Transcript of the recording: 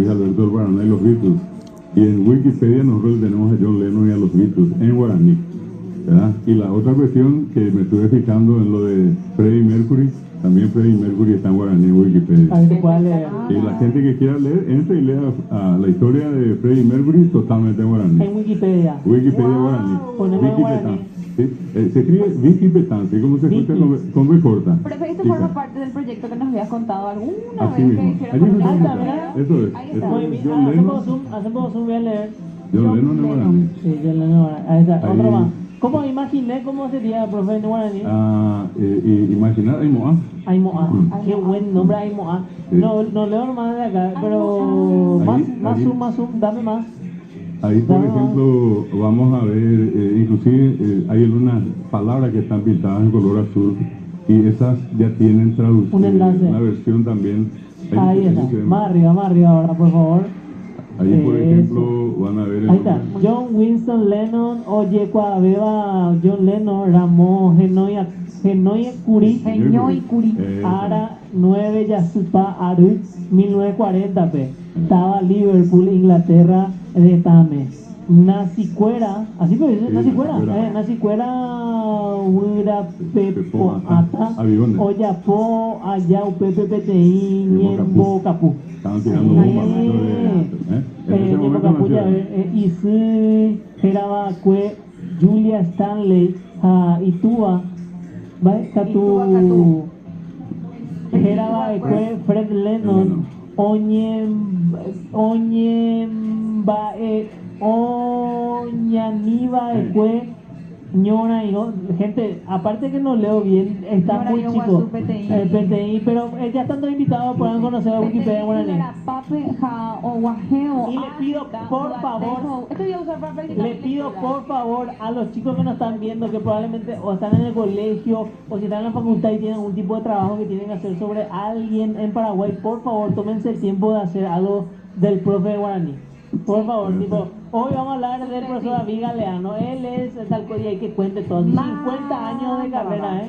Luis Alberto del Paraná y los Beatles. Y en Wikipedia nosotros tenemos a John Lennon y a los Beatles en guaraní, ¿verdad? Y la otra cuestión que me estuve fijando en lo de Freddie Mercury, también Freddie Mercury está en guaraní en Wikipedia. A ver, ¿te puedes leer? Y la gente que quiera leer, entre y lea la historia de Freddie Mercury totalmente en guaraní. En Wikipedia. Wikipedia guaraní. Ponemos Vicky guaraní. Petán. ¿Sí? Se escribe Vicky Petán, ¿sí? ¿Cómo se escucha con B corta? Profe, esto Chica. forma parte del proyecto que nos habías contado alguna Así vez que mismo. hicieron Allí con se una escucha. ¿verdad? Eso es. Ahí Eso está. Muy es bien. John Lennon. Hacemos zoom, voy a leer. John Lennon en guaraní. Sí, John Lennon guaraní. Ahí está, Ahí. otro más. ¿Cómo imaginé cómo sería, profe, en guaraní? Imaginar Aimoa. Aimoa. Mm. Qué buen nombre, Aimoa. Sí. No leo nomás de acá, pero Ahí. más zoom, dame más. Ahí, por No. ejemplo, vamos a ver, inclusive hay algunas palabras que están pintadas en color azul y esas ya tienen traducción. Un enlace. Una versión también. Ahí está. Más arriba ahora, por favor. Ahí, por Eso. ejemplo, van a ver el Ahí está. nombre. John Winston Lennon, Oye Cuaveva, John Lennon, Ramón, Genoya Curi, Genio y Curi. Ara 9 Yasupa Aru, 1940 p. Estaba Liverpool, Inglaterra, de Tame. Nacicuera, así pero dice, Sí, Nacicuera, Nacicuera. Nacicuera, Huira Pepo Ata, Aviones. Oyapo, Ayau, Pepe Peteí, Niembo Capu. Estaban tirando bombas. En ese Niembo momento Capu, ya nació. ver, Isu, Gerabacue, Julia Stanley, Itua, ¿vale? Catu, Gerabacue, Fred Lennon, Oñanibaecue, Ñora y no, gente, aparte que no leo bien, está Ñora muy y chico Guazú, PTI. el PTI, pero ya están todos invitados, pueden conocer a Wikipedia guaraní. Y le pido, por favor, Esto voy a usar para practicar. Le pido por favor a los chicos que nos están viendo, que probablemente o están en el colegio o si están en la facultad y tienen un tipo de trabajo que tienen que hacer sobre alguien en Paraguay, por favor tómense el tiempo de hacer algo del profe de guaraní. Por favor, tipo, hoy vamos a hablar del profesor David Galeano. Él es tal cosa y hay que cuente todo. 50 años de carrera,